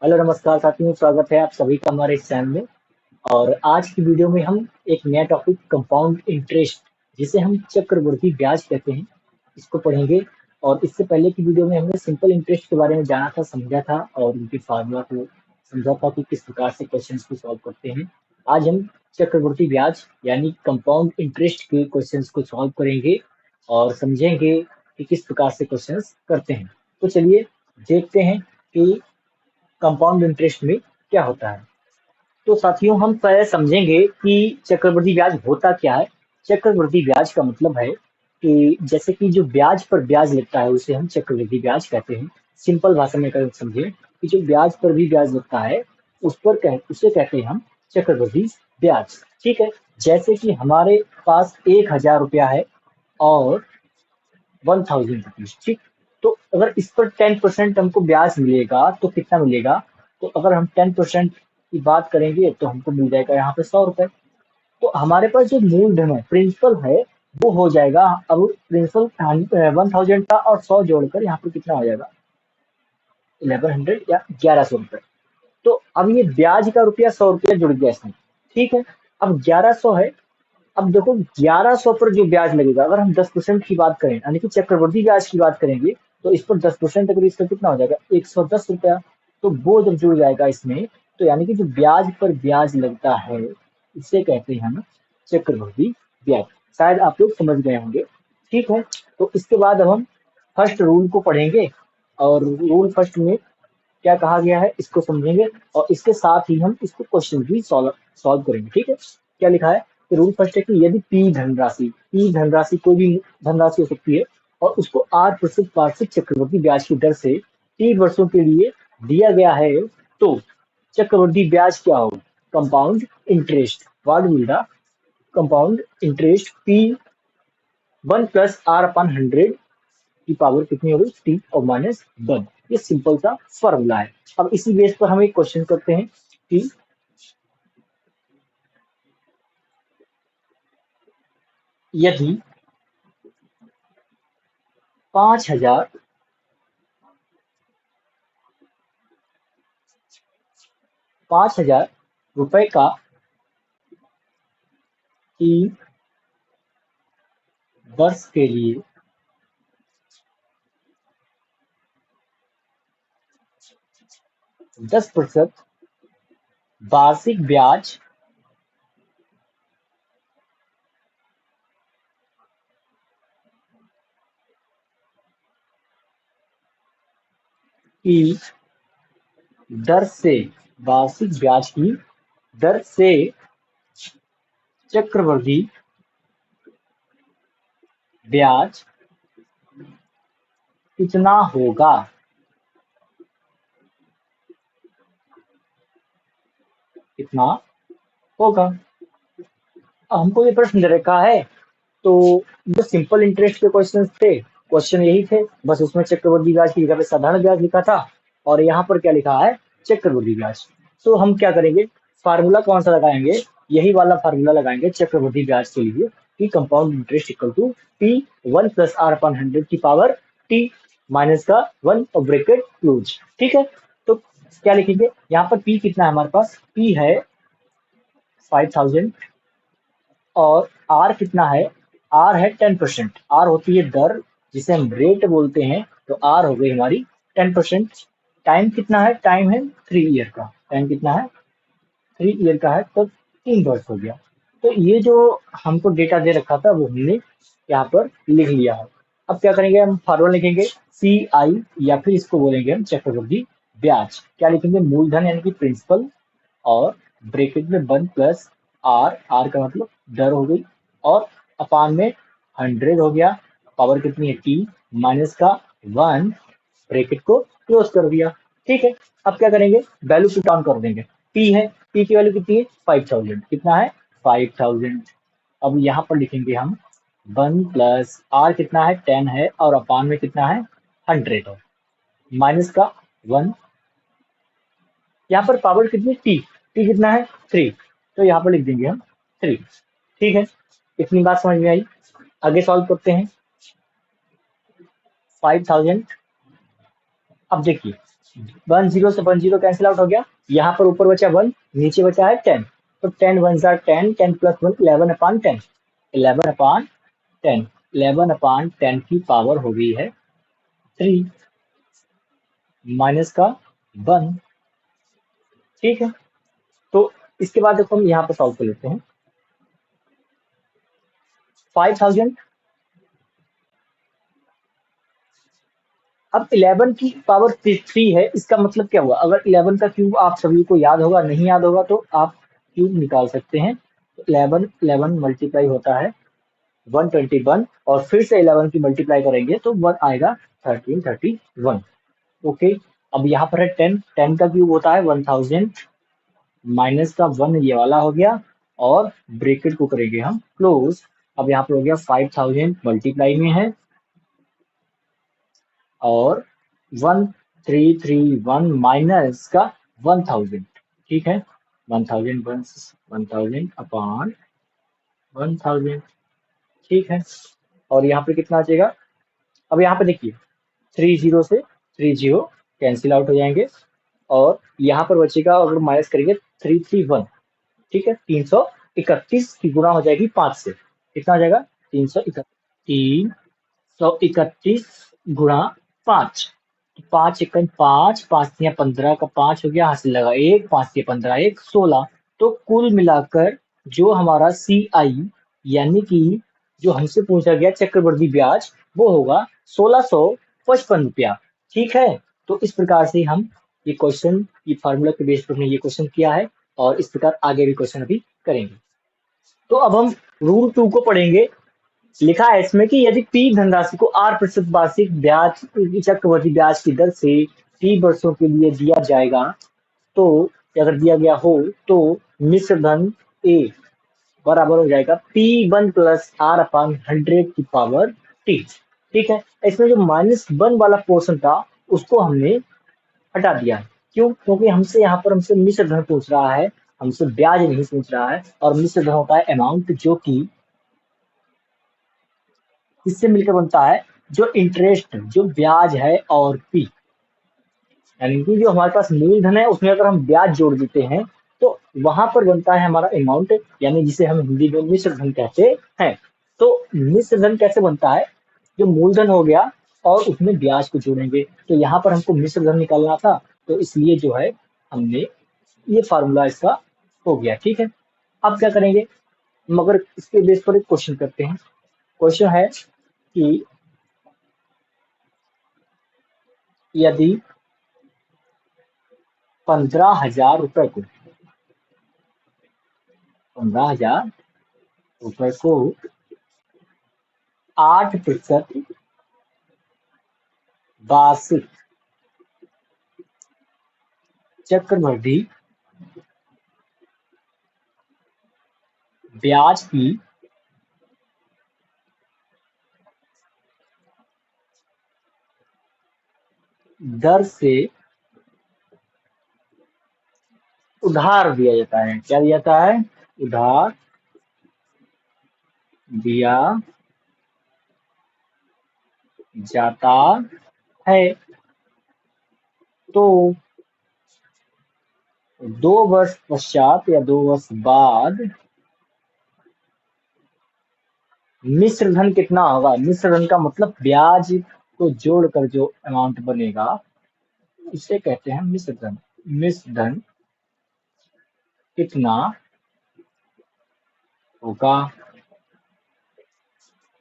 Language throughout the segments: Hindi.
हेलो नमस्कार साथियों, स्वागत है आप सभी का हमारे इस चैनल में। और आज की वीडियो में हम एक नया टॉपिक कंपाउंड इंटरेस्ट, जिसे हम चक्रवृद्धि ब्याज कहते हैं, इसको पढ़ेंगे। और इससे पहले की वीडियो में हमने सिंपल इंटरेस्ट के बारे में जाना था, समझा था और उनके फार्मूला को समझा था कि किस प्रकार से क्वेश्चंस को सॉल्व करते हैं। आज हम चक्रवृद्धि ब्याज यानी कंपाउंड इंटरेस्ट के क्वेश्चंस को सॉल्व करेंगे और समझेंगे कि किस प्रकार से क्वेश्चंस करते हैं। तो चलिए देखते हैं कि कंपाउंड इंटरेस्ट में क्या होता है। तो साथियों, हम पहले समझेंगे कि चक्रवृद्धि ब्याज होता क्या है। चक्रवृद्धि ब्याज का मतलब है कि जैसे कि जो ब्याज पर ब्याज लगता है उसे हम चक्रवृद्धि ब्याज कहते हैं। सिंपल भाषा में अगर समझें कि जो ब्याज पर भी ब्याज लगता है उसे कहते हैं हम चक्रवृद्धि ब्याज। ठीक है। जैसे कि हमारे पास 1,000 रुपया है और 1,000 रुपीज। ठीक। तो अगर इस पर 10% हमको ब्याज मिलेगा तो कितना मिलेगा? तो अगर हम 10% की बात करेंगे तो हमको मिल जाएगा यहाँ पे 100 रुपए। तो हमारे पास जो मूलधन है, प्रिंसिपल है, वो हो जाएगा। अब प्रिंसिपल 1,000 था और 100 जोड़कर यहाँ पे कितना हो जाएगा? 1100 या 1,100 रुपए। तो अब ये ब्याज का रुपया 100 रुपया जुड़ गया इसमें। ठीक है। अब 1,100 है। अब देखो 1,100 पर जो ब्याज लगेगा, अगर हम 10% की बात करें यानी कि चक्रवृद्धि ब्याज की बात करेंगे, तो इस पर 10% अगर इसका कितना हो जाएगा? 110 रुपया। तो वो जब जुड़ जाएगा इसमें, तो यानी कि जो ब्याज पर ब्याज लगता है इसे कहते हैं हम चक्रवृद्धि ब्याज। शायद आप लोग समझ गए होंगे। ठीक है। तो इसके बाद अब हम फर्स्ट रूल को पढ़ेंगे और रूल फर्स्ट में क्या कहा गया है इसको समझेंगे और इसके साथ ही हम इसको क्वेश्चन भी सॉल्व करेंगे। ठीक है। क्या लिखा है? तो रूल फर्स्ट है कि यदि पी धनराशि कोई भी धनराशि हो सकती है और उसको 8% वार्षिक चक्रवृद्धि ब्याज की दर से 3 वर्षों के लिए दिया गया है, तो चक्रवृद्धि ब्याज क्या होगा? Compound interest. What will the compound interest P 1 + r/100 की पावर कितनी होगी? टी और -1। ये सिंपल सा फॉर्मूला है। अब इसी बेस पर हम एक क्वेश्चन करते हैं कि यदि 5,000 5,000 रुपए का 3 वर्ष के लिए 10% वार्षिक ब्याज की दर से वार्षिक ब्याज की दर से चक्रवृद्धि ब्याज कितना होगा? कितना होगा? अब हमको ये प्रश्न दे रखा है, तो जो सिंपल इंटरेस्ट के क्वेश्चन थे, क्वेश्चन यही थे, बस उसमें चक्रवृद्धि ब्याज की जगह पे साधारण ब्याज लिखा था और यहाँ पर क्या लिखा है? चक्रवृद्धि ब्याज। तो हम क्या करेंगे? फार्मूला कौन सा लगाएंगे? यही वाला फार्मूला लगाएंगे चक्रवृद्धि ब्याज के लिए कि compound interest equal to P 1 + r/100 की पावर टी माइनस का 1 और ब्रैकेट क्लोज। ठीक है। तो क्या लिखेंगे? यहाँ पर पी कितना है हमारे पास? पी है 5,000 और आर कितना है? आर है 10%। आर होती है दर, जिसे हम रेट बोलते हैं। तो आर हो गई हमारी 10%। टाइम कितना है? टाइम है 3 ईयर का। टाइम कितना है? 3 ईयर का है, तो 3 वर्ष हो गया। तो ये जो हमको डेटा दे रखा था वो हमने यहाँ पर लिख लिया है। अब क्या करेंगे? हम फॉर्मूला लिखेंगे सी आई, या फिर इसको बोलेंगे हम चक्रवृद्धि ब्याज। क्या लिखेंगे? मूलधन यानी कि प्रिंसिपल और ब्रैकेट में 1 + आर का मतलब दर हो गई, और अपान में 100 हो गया। पावर कितनी है? टी माइनस का 1, ब्रैकेट को क्लोज कर दिया। ठीक है। अब क्या करेंगे? वैल्यू पुट ऑन कर देंगे। पी है, पी की वैल्यू कितनी है? 5,000। कितना है? 5,000। अब यहाँ पर लिखेंगे हम 1 + आर कितना है? 10 है और अपान में कितना है? 100 है, माइनस का 1। यहाँ पर पावर कितनी? टी। टी कितना है? 3। तो यहाँ पर लिख देंगे हम 3। ठीक है। इतनी बात समझ में आई। आगे सॉल्व करते हैं। 5,000। अब देखिए 10 से 10 कैंसिल आउट हो गया, यहाँ पर ऊपर बचा 1, नीचे बचा है 10, तो 10 1 जार 10, 10 प्लस 1 11 अपान 10, 11 अपान 10, 11 अपान 10 की पावर हो गई है 3 माइनस का 1। ठीक है, तो इसके बाद देखो हम यहाँ पर सॉल्व कर लेते हैं। 5000, अब 11 की पावर 3 है, इसका मतलब क्या हुआ, अगर 11 का क्यूब आप सभी को याद होगा, नहीं याद होगा तो आप क्यूब निकाल सकते हैं। 11 11 मल्टीप्लाई होता है 121, और फिर से 11 की मल्टीप्लाई करेंगे तो 1 आएगा 1331। ओके, अब यहाँ पर है 10, 10 का क्यूब होता है 1000, माइनस का 1 ये वाला हो गया, और ब्रैकेट को करेंगे हम क्लोज। अब यहाँ पर हो गया 5000 मल्टीप्लाई में है, और 1331 माइनस का 1000। ठीक है, 1000 1000 अपॉन 1000। ठीक है, और यहाँ पे कितना आ जाएगा, अब यहाँ पे देखिए 30 से 30 कैंसिल आउट हो जाएंगे, और यहाँ पर बचेगा अगर माइनस करेंगे 331। ठीक है, 331 की गुणा हो जाएगी 5 से, कितना आ जाएगा 331 गुणा 5, 5 5 या 15 का 5 हो गया, हासिल लगा 1, 5 से 15 1 16। तो कुल मिलाकर जो हमारा सी आई, यानी कि जो हमसे पूछा गया चक्रवृद्धि ब्याज, वो होगा 1655 रुपया। ठीक है, तो इस प्रकार से हम ये क्वेश्चन, ये फार्मूला के बेस पर हमने ये क्वेश्चन किया है, और इस प्रकार आगे भी क्वेश्चन अभी करेंगे। तो अब हम रूल 2 को पढ़ेंगे। लिखा है इसमें कि यदि पी धनराशि को 8% वार्षिक ब्याज चक्रवृद्धि ब्याज की दर से 3 वर्षों के लिए दिया जाएगा, तो अगर दिया गया हो तो मिश्र धन ए बराबर हो जाएगा P1 प्लस आर अपान 100 की पावर टी। ठीक है, इसमें जो -1 वाला पोर्शन था उसको हमने हटा दिया है। क्यों? क्योंकि हमसे यहाँ पर हमसे मिश्र धन पूछ रहा है, हमसे ब्याज नहीं पूछ रहा है, और मिश्र धन होता है अमाउंट जो कि इससे मिलकर बनता है जो इंटरेस्ट, जो ब्याज है, और पी, यानी कि जो हमारे पास मूलधन है उसमें अगर हम ब्याज जोड़ देते हैं तो वहां पर बनता है हमारा अमाउंट, यानी जिसे हम हिंदी में मिश्र धन कहते हैं। तो मिश्र धन कैसे बनता है, जो मूलधन हो गया और उसमें ब्याज को जोड़ेंगे, तो यहाँ पर हमको मिश्र धन निकालना था, तो इसलिए जो है हमने ये फार्मूला इसका हो गया। ठीक है, अब क्या करेंगे, मगर इसके बेस पर एक क्वेश्चन करते हैं। क्वेश्चन है कि यदि 15,000 रुपए को 8% वार्षिक चक्रवृद्धि ब्याज की दर से उधार दिया जाता है, क्या दिया जाता है, उधार दिया जाता है, तो 2 वर्ष पश्चात या 2 वर्ष बाद मिश्र धन कितना होगा, मिश्र धन का मतलब ब्याज को जोड़कर जो अमाउंट बनेगा इसे कहते हैं मिश्र धन। मिश्र धन कितना होगा,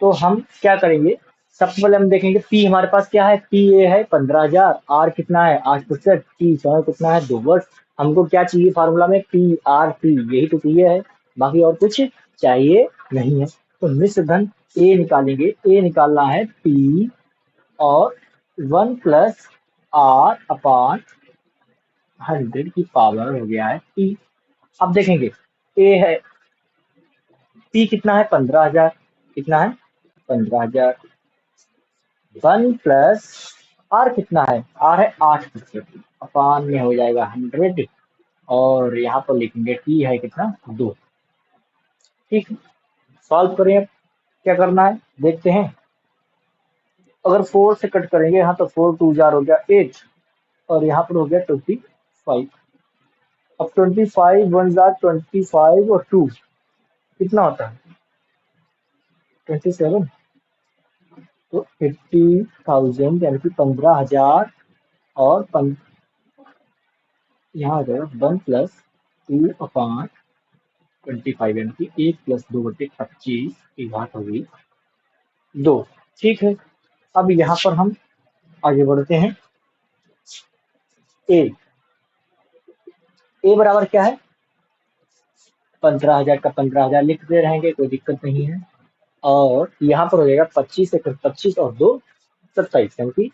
तो हम क्या करेंगे, सबसे पहले हम देखेंगे पी हमारे पास क्या है, पी ए है 15,000, आर कितना है 8%, टी समय कितना है 2 वर्ष। हमको क्या चाहिए फार्मूला में, पी आर टी, यही तो चाहिए है, बाकी और कुछ चाहिए नहीं है। तो मिश्र धन ए निकालेंगे, ए निकालना है पी और 1 प्लस आर अपान 100 की पावर हो गया है पी। अब देखेंगे ए है, पी कितना है 15,000, कितना है 15,000, 1 प्लस आर कितना है, आर है 8%, अपान में हो जाएगा 100, और यहाँ पर लिखेंगे टी है कितना 2। ठीक है, सॉल्व करें, अब क्या करना है देखते हैं। अगर 4 से कट करेंगे, हाँ तो 4 2 जार हो गया 8, और यहाँ पर हो गया 25। अब 25 वन जार 25 और 2 कितना होता है 27। तो 50,000 यानी कि 15,000 और यहाँ आ जाएगा 1+2/25 यानी कि 1+2/25 की घात होगी 2। ठीक है, अब यहाँ पर हम आगे बढ़ते हैं। ए ए बराबर क्या है 15,000 का 15,000 लिखते रहेंगे, कोई दिक्कत नहीं है। और यहाँ पर हो जाएगा 25 एक 25 और 2 27 यानी कि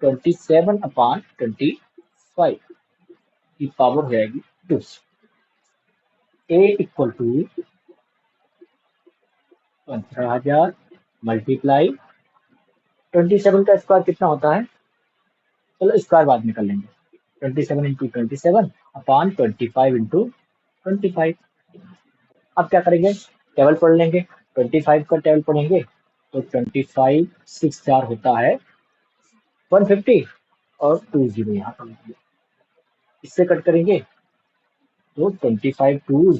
27/25 की पावर हो जाएगी 2। ए इक्वल टू 15,000 मल्टीप्लाई 27 का स्क्वायर कितना होता है, चलो स्क्वायर बाद में कर लेंगे। 27 इंटू 27/25 अब क्या करेंगे टेबल पढ़ लेंगे। 25 का टेबल पढ़ेंगे तो 25 6 4 होता है 150 और 20 यहाँ पर लिखिए। इससे कट करेंगे तो 25 टू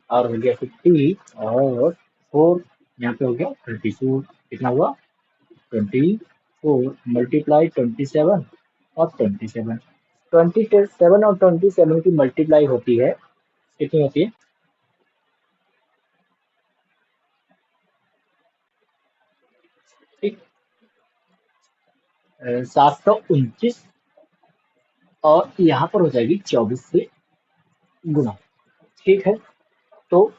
और हो गया 50 और 4 यहाँ पे हो गया 24 कितना हुआ 24 मल्टीप्लाई 27 और 27 27 और 27 की मल्टीप्लाई होती है कितनी होती है 729 और यहाँ पर हो जाएगी 24 से गुना। ठीक है, तो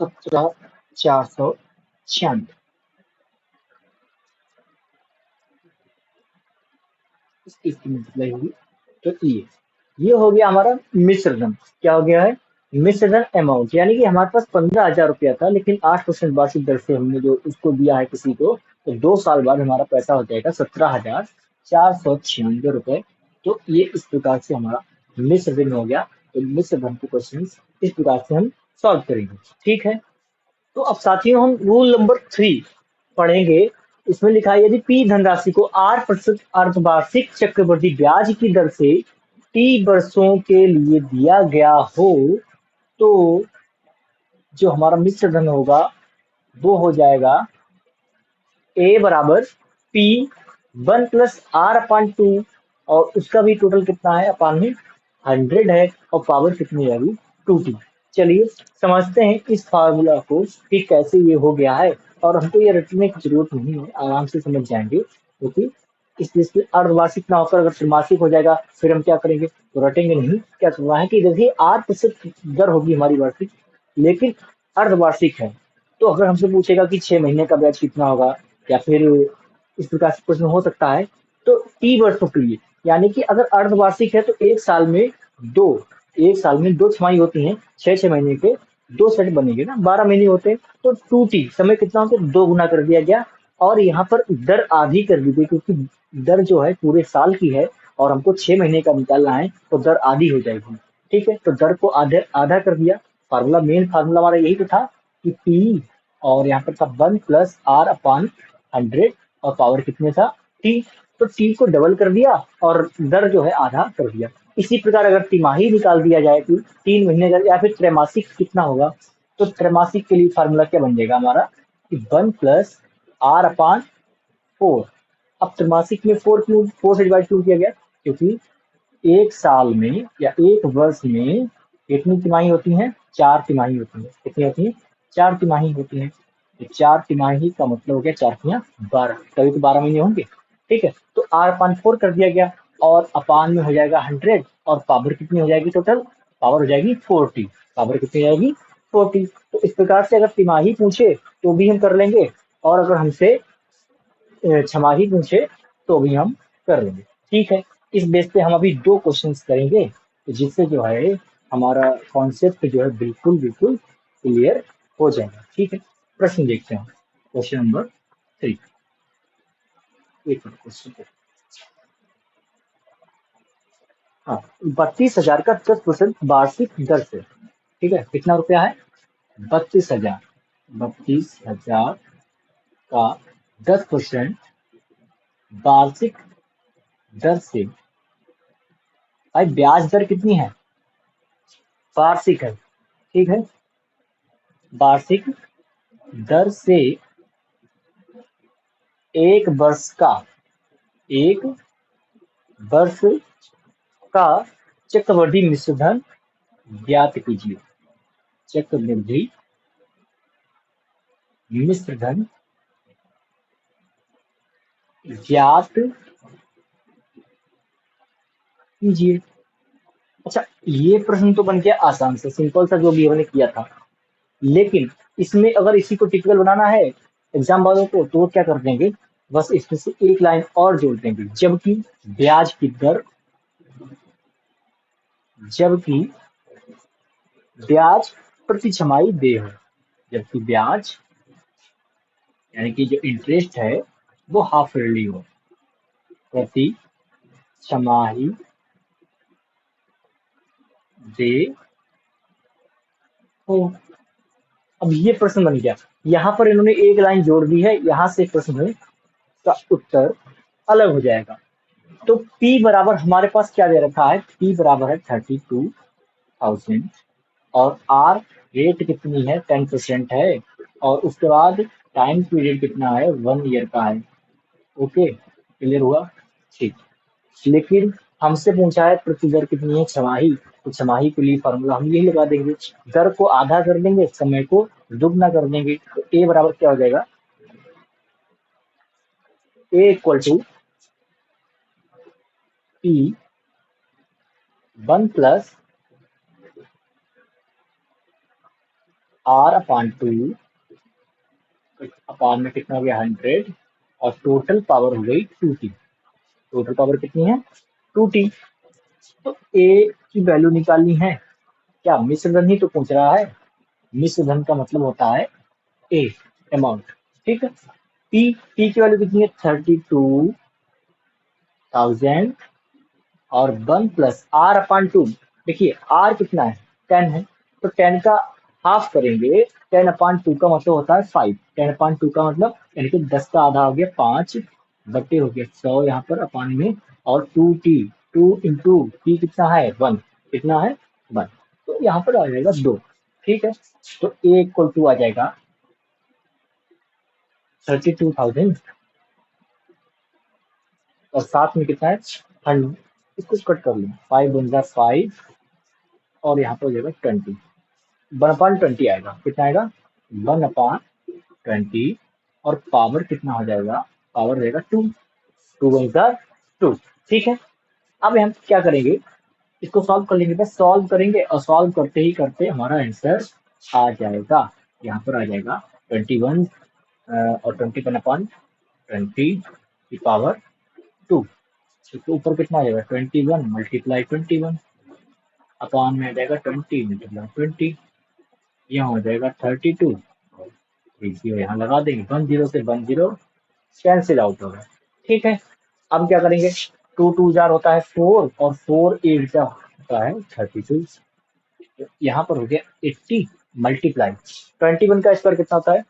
17,496 इसकी मल्टीप्लाई होगी। तो ये हो गया हमारा मिश्र धन। क्या हो गया है मिश्र धन अमाउंट, यानी कि हमारे पास 15,000 रुपया था लेकिन 8% वार्षिक दर से हमने जो उसको दिया है किसी को, तो 2 साल बाद हमारा पैसा हो जाएगा 17,496 रुपए। तो ये इस प्रकार से हमारा मिश्र धन हो गया। तो मिश्र धन के क्वेश्चन इस प्रकार से हम सॉल्व करेंगे। ठीक है, तो अब साथियों हम रूल नंबर 3 पढ़ेंगे। इसमें लिखा है यदि पी धनराशि को 8% अर्धवार्षिक चक्रवृद्धि ब्याज की दर से टी वर्षों के लिए दिया गया हो तो जो हमारा मिश्र धन होगा वो हो जाएगा ए बराबर पी 1+r/2 और उसका भी टोटल कितना है अपान में 100 है और पावर कितनी है अभी 2t। चलिए समझते हैं इस फार्मूला को कि कैसे ये हो गया है, और हमको ये रटने की जरूरत नहीं है, आराम से समझ जाएंगे क्योंकि इसलिए अर्धवार्षिक ना होकर अगर त्रैमासिक हो जाएगा फिर हम क्या करेंगे तो रटेंगे नहीं। क्या करना है कि देखिए 8% दर होगी हमारी वार्षिक लेकिन अर्धवार्षिक है, तो अगर हमसे पूछेगा कि 6 महीने का ब्याज कितना होगा या फिर इस प्रकार से प्रश्न हो सकता है तो टी वर्षों के लिए, यानी कि अगर अर्धवार्षिक है तो दो एक साल में दो छमाही होती हैं, 6 6 महीने के दो सेट बनेंगे ना, 12 महीने होते हैं, तो 2t समय कितना होता है 2 गुना कर दिया गया और यहाँ पर दर आधी कर दी गई क्योंकि दर जो है पूरे साल की है और हमको 6 महीने का निकालना है तो दर आधी हो जाएगी। ठीक है, तो दर को आधा आधा कर दिया। फार्मूला मेन फार्मूला हमारा यही तो था कि पी और यहाँ पर था 1+r/100 और पावर कितने था टी, तो टी को डबल कर दिया और दर जो है आधा कर दिया। इसी प्रकार अगर तिमाही निकाल दिया जाए कि 3 महीने का या फिर त्रैमासिक कितना होगा, तो त्रैमासिक के लिए फार्मूला क्या बन जाएगा हमारा कि 1+r/4। अब त्रैमासिक में 4 से डिवाइड क्यों किया गया क्योंकि एक साल में या एक वर्ष में कितनी तिमाही होती हैं 4 तिमाही होती हैं। कितनी होती हैं 4 तिमाही होती हैं। तो 4 तिमाही का मतलब हो गया 4×12 तभी तो 12 महीने होंगे। ठीक है, तो r/4 कर दिया गया और अपान में हो जाएगा 100 और पावर कितनी हो जाएगी टोटल पावर हो जाएगी 40। पावर कितनी हो जाएगी 40। तो इस प्रकार से अगर तिमाही पूछे तो भी हम कर लेंगे और अगर हमसे छमाही पूछे तो भी हम कर लेंगे। ठीक है, इस बेस पे हम अभी 2 क्वेश्चंस करेंगे तो जिससे जो है हमारा कॉन्सेप्ट जो है बिल्कुल बिल्कुल क्लियर हो जाएगा। ठीक है, प्रश्न देखते हैं क्वेश्चन नंबर 3। एक क्वेश्चन हाँ 32,000 का 10% वार्षिक दर से, ठीक है कितना रुपया है 32,000। 32,000 का 10% वार्षिक दर से, भाई ब्याज दर कितनी है, वार्षिक है, ठीक है, वार्षिक दर से एक वर्ष का, एक वर्ष का चक्रवृद्धि मिश्रधन ज्ञात कीजिए। चक्रवृद्धि मिश्रधन ज्ञात कीजिए। अच्छा, ये प्रश्न तो बन गया आसान से, सिंपल सा जो भी हमने किया था। लेकिन इसमें अगर इसी को टिपिकल बनाना है एग्जाम वालों को, तो वो क्या कर देंगे, बस इसमें से एक लाइन और जोड़ देंगे, जबकि ब्याज की दर, जबकि ब्याज प्रति छमाही देय हो, जबकि ब्याज यानी कि जो इंटरेस्ट है वो हाफ ईयरली हो, प्रति छमाही देय हो। अब ये प्रश्न बन गया, यहाँ पर इन्होंने एक लाइन जोड़ दी है, यहाँ से प्रश्न का उत्तर अलग हो जाएगा। तो P बराबर हमारे पास क्या दे रखा है, P बराबर है 32,000 और R रेट कितनी है, 10% है, और उसके बाद टाइम पीरियड कितना है, 1 ईयर का है। ओके, क्लियर हुआ, ठीक। लेकिन हमसे पूछा है प्रति दर कितनी है, छमाही, तो छमाही के लिए फॉर्मूला हम यही लगा देंगे, दर को आधा कर देंगे, समय को दुगना कर देंगे, तो ए बराबर क्या हो जाएगा, ए इक्वल टू पी 1 + R/2 अपान में कितना हो गया 100, और टोटल पावर हो गई 2t। टोटल पावर कितनी है, 2t। तो ए की वैल्यू निकालनी है, क्या मिश्रधन ही तो पूछ रहा है, मिश्रधन का मतलब होता है ए, अमाउंट, ठीक है। पी की वैल्यू कितनी है, 32,000 और 1 + R/2। देखिए R कितना है, 10 है, तो 10 का हाफ करेंगे, 10/2 का मतलब होता है 5, 10/2 का मतलब यानी कि 10 का आधा हो गया 5, बटे हो गया 100 यहाँ पर अपान में, और 2t, 2 × t कितना है 1, कितना है 1, तो यहाँ पर आ जाएगा 2, ठीक है। तो a इक्वल टू आ जाएगा 32,000 और साथ में कितना है 100, इसको कट कर लो, 5 × 5 और यहाँ पर हो जाएगा 20, 1/20 आएगा, कितना आएगा 1/20, और पावर कितना हो जाएगा, पावर रहेगा 2, 2 × 2, ठीक है। अब हम क्या करेंगे, इसको सॉल्व कर लेंगे, बस सॉल्व करेंगे, और सॉल्व करते ही करते हमारा आंसर आ जाएगा, यहाँ पर आ जाएगा 21 और 21/20 की पावर 2, तो ऊपर कितना आ जाएगा 21 × 21 अपान में आ जाएगा 20 × 20, यहाँ हो जाएगा 32, जीरो यहाँ लगा देंगे, 10 से 10 कैंसिल आउट होगा, ठीक है। अब क्या करेंगे, 2 × 2 होता है 4, और 4 × 8 होता है 32, तो यहाँ पर हो गया 80 मल्टीप्लाई 21 का स्क्वायर कितना होता है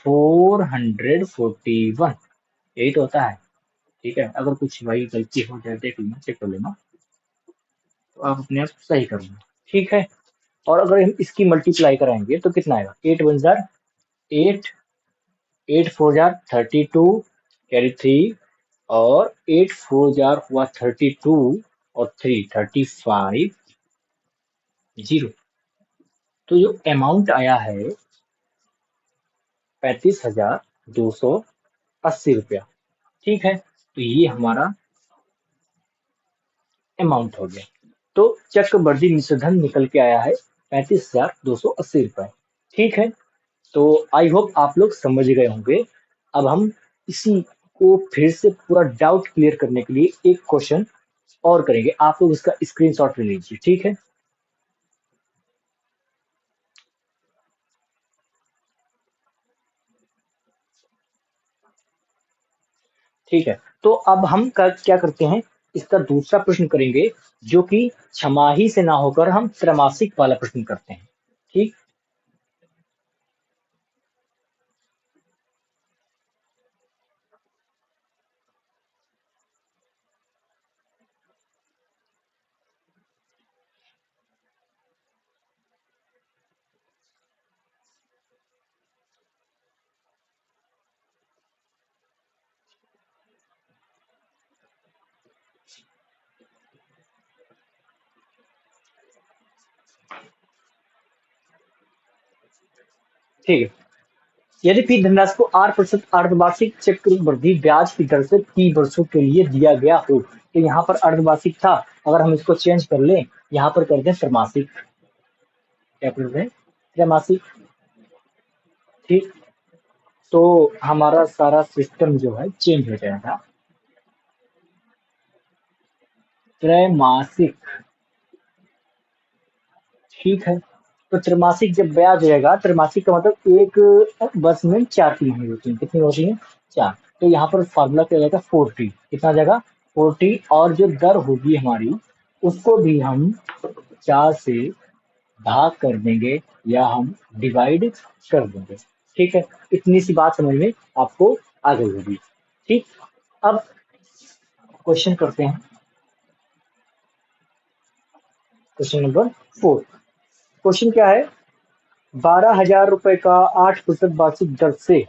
441, 8 होता है, ठीक है। अगर कुछ भाई गलती हो जाए देख लेना, चेक कर लेना, तो आप अपने आप सही कर लेना, ठीक है। और अगर हम इसकी मल्टीप्लाई कराएंगे तो कितना आएगा, 8 4 जार 32 कैरी 3, और 8 4 जार हुआ 32 और 3 35 0, तो जो अमाउंट आया है 35,280 रुपया, ठीक है। तो ये हमारा अमाउंट हो गया, तो चक्रवर्ती मिश्रधन निकल के आया है 35,280 रुपए, ठीक है। तो आई होप आप लोग समझ गए होंगे। अब हम इसी को फिर से पूरा डाउट क्लियर करने के लिए एक क्वेश्चन और करेंगे, आप लोग इसका स्क्रीनशॉट ले लीजिए, ठीक है। ठीक है, तो अब हम क्या करते हैं, इसका दूसरा प्रश्न करेंगे, जो कि छमाही से ना होकर हम त्रैमासिक वाला प्रश्न करते हैं, ठीक। ठीक है। यदि पी धनराशि को 8% अर्धवार्षिक चक्रवृद्धि ब्याज की दर से पी वर्षों के लिए दिया गया हो, तो यहाँ पर अर्धवार्षिक था, अगर हम इसको चेंज कर लें, यहाँ पर कर दें त्रैमासिक, क्या कर दें त्रैमासिक। ठीक, तो हमारा सारा सिस्टम जो है चेंज हो जाएगा, त्रैमासिक। ठीक है, तो त्रैमासिक जब ब्याज होगा, त्रैमासिक का मतलब एक वर्ष में 4 तिमाही होती है, कितनी होती है 4। तो यहाँ पर फार्मूला क्या जाएगा 40, कितना जाएगा 40, और जो दर होगी हमारी उसको भी हम 4 से भाग कर देंगे या हम डिवाइड कर देंगे। ठीक है, इतनी सी बात समझ में आपको आ गई होगी। ठीक, अब क्वेश्चन करते हैं, क्वेश्चन नंबर 4। क्वेश्चन क्या है, 12,000 रुपए का 8% वार्षिक दर से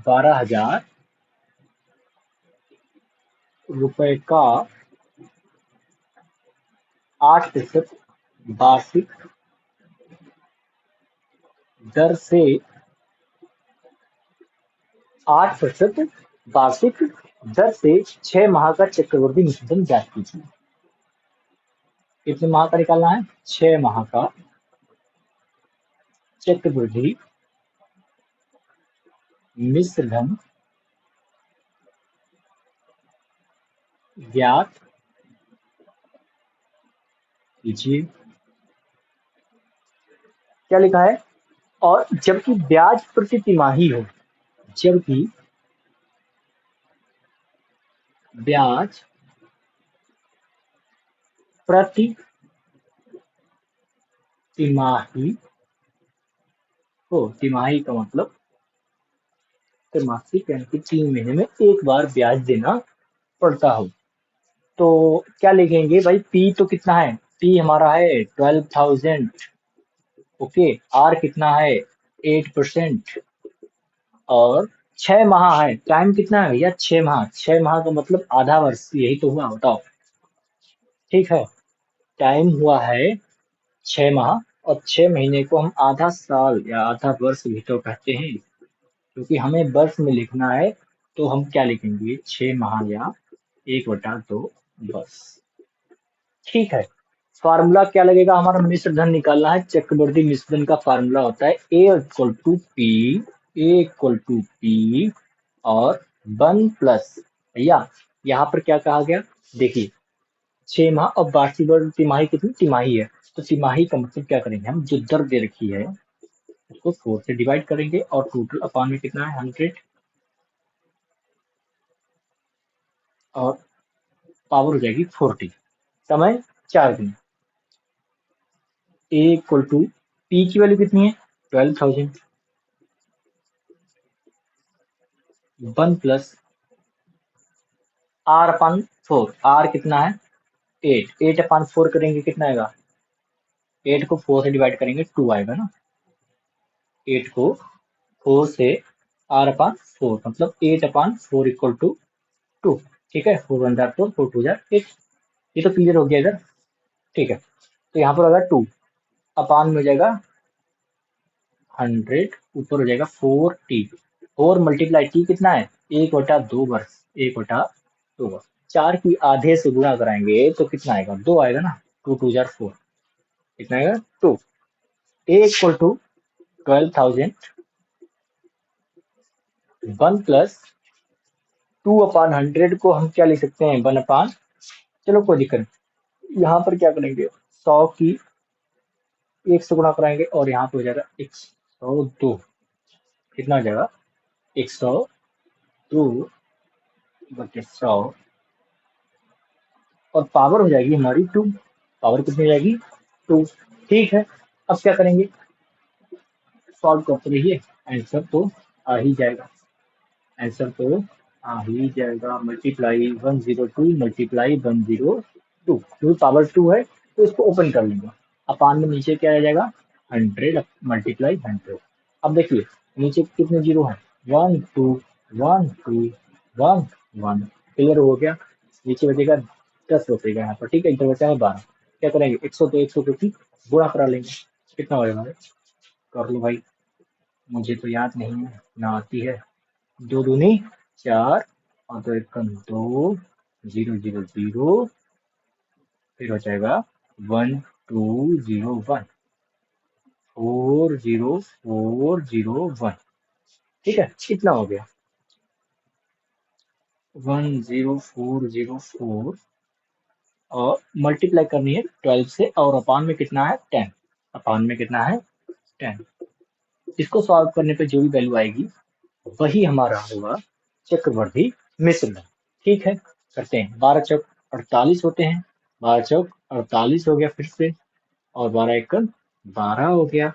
12,000 रुपए का 8% वार्षिक दर से 8% वार्षिक दर से 6 माह का चक्रवृद्धि निश्चित ब्याज कीजिए। कितने माह का निकालना है, 6 माह का चक्रवृद्धि मिश्र धन ज्ञात कीजिए। क्या लिखा है, और जबकि ब्याज प्रति तिमाही हो, जबकि ब्याज प्रति तिमाही हो, तिमाही का मतलब त्रैमासिक, यानी कि 3 महीने में एक बार ब्याज देना पड़ता हो, तो क्या लिखेंगे भाई, पी तो कितना है, पी हमारा है 12,000। ओके, आर कितना है 8%, और 6 माह है, टाइम कितना है भैया 6 माह, 6 माह का मतलब आधा वर्ष, यही तो हुआ, बताओ। ठीक है, टाइम हुआ है 6 माह, और 6 महीने को हम आधा साल या आधा वर्ष भी तो कहते हैं, क्योंकि हमें वर्ष में लिखना है, तो हम क्या लिखेंगे 6 माह या 1/2 वर्ष। ठीक है, फार्मूला क्या लगेगा, हमारा मिश्र धन निकालना है, चक्रवर्ती मिश्र धन का फार्मूला होता है ए इक्वल टू पी और 1 प्लस, भैया यहाँ पर क्या कहा गया, देखिए 6 माह और वार्षिक वर्ष तिमाही, कितनी तिमाही है, तो तिमाही का मतलब क्या करेंगे, हम जो दर दे रखी है उसको 4 से डिवाइड करेंगे, और टोटल अपान में कितना है 100, और पावर हो जाएगी 40, समय 4 दिन। ए इक्वल टू पी की वैल्यू कितनी है 12,000, 1 प्लस आर अपन 4, आर कितना है 8, 8/4 करेंगे कितना आएगा, 8 को 4 से डिवाइड करेंगे 2 आएगा ना, 8 को 4 से r/4 मतलब 8/4 इक्वल टू 2। ठीक है, 4 1 4 4 2 8, ये तो क्लियर हो गया इधर। ठीक है, तो यहाँ पर होगा 2, अपान में हो जाएगा 100, ऊपर हो जाएगा 40, 4 मल्टीप्लाई टी कितना है 1/2 वर्ष, 1/2 वर्ष, 4 की आधे से गुणा कराएंगे तो कितना आएगा 2 आएगा ना, 2 2 4, कितना आएगा 2। ए इक्वल टू 12,000, 1 प्लस 2/100 को हम क्या लिख सकते हैं 1/, चलो कोई दिक्कत नहीं, यहाँ पर क्या करेंगे 100 की 1 से गुणा कराएंगे, और यहाँ पे हो जाएगा 102, कितना हो जाएगा 102/100, और पावर हो जाएगी हमारी 2, पावर कितनी हो जाएगी 2। ठीक है, अब क्या करेंगे, सॉल्व करते रहिए, आंसर तो आ ही जाएगा, आंसर तो आ ही जाएगा, मल्टीप्लाई 102 मल्टीप्लाई 102, क्योंकि पावर 2 है तो इसको ओपन कर लेंगे, अपान में नीचे क्या आ जाएगा 100 मल्टीप्लाई 100। अब देखिए नीचे कितने जीरो हैं, 1 2 1 2 1 1, क्लियर हो गया, नीचे बचेगा 10 बचेगा यहाँ पर। ठीक है, इधर बचा है 12, क्या करेंगे 100 तो 100 को गुणा करा लेंगे, कितना हो जाएगा, कर लो भाई मुझे तो याद नहीं है ना आती है। 2 दूनी 4 और 2 एकम 2, 0 0 0, फिर हो जाएगा 1 2 0 1, 4 0 4 0 1। ठीक है, इतना हो गया। 1 0 4 0 4 और मल्टीप्लाई करनी है 12 से, और अपान में कितना है 10। अपान में कितना है 10। इसको सॉल्व करने पे जो भी वैल्यू आएगी वही हमारा होगा चक्रवर्ती मिश्र। ठीक है, करते हैं। 12 चौक 48 होते हैं। 12 चौक 48 हो गया फिर से, और 12 एकम 12 हो गया।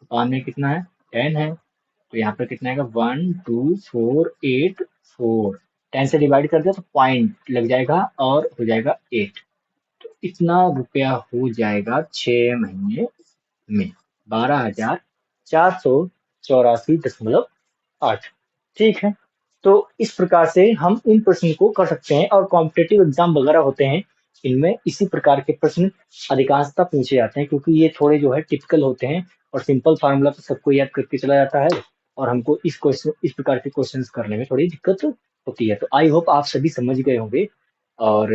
अपान में कितना है 10 है, तो यहाँ पे कितना आएगा 1 2 4 8 4। 10 से डिवाइड कर दिया तो पॉइंट लग जाएगा और हो जाएगा 8। तो इतना रुपया हो जाएगा 6 महीने में 12,484.8। ठीक है, तो इस प्रकार से हम इन प्रश्न को कर सकते हैं, और कॉम्पिटेटिव एग्जाम वगैरह होते हैं इनमें इसी प्रकार के प्रश्न अधिकांशतः पूछे जाते हैं, क्योंकि ये थोड़े जो है टिपिकल होते हैं, और सिंपल फार्मूला तो सबको याद करके चला जाता है, और हमको इस प्रकार के क्वेश्चंस करने में थोड़ी दिक्कत होती है। तो आई होप आप सभी समझ गए होंगे, और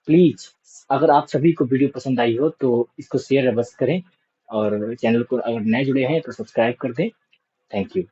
प्लीज अगर आप सभी को वीडियो पसंद आई हो तो इसको शेयर अवश्य करें, और चैनल को अगर नए जुड़े हैं तो सब्सक्राइब कर दें। Thank you.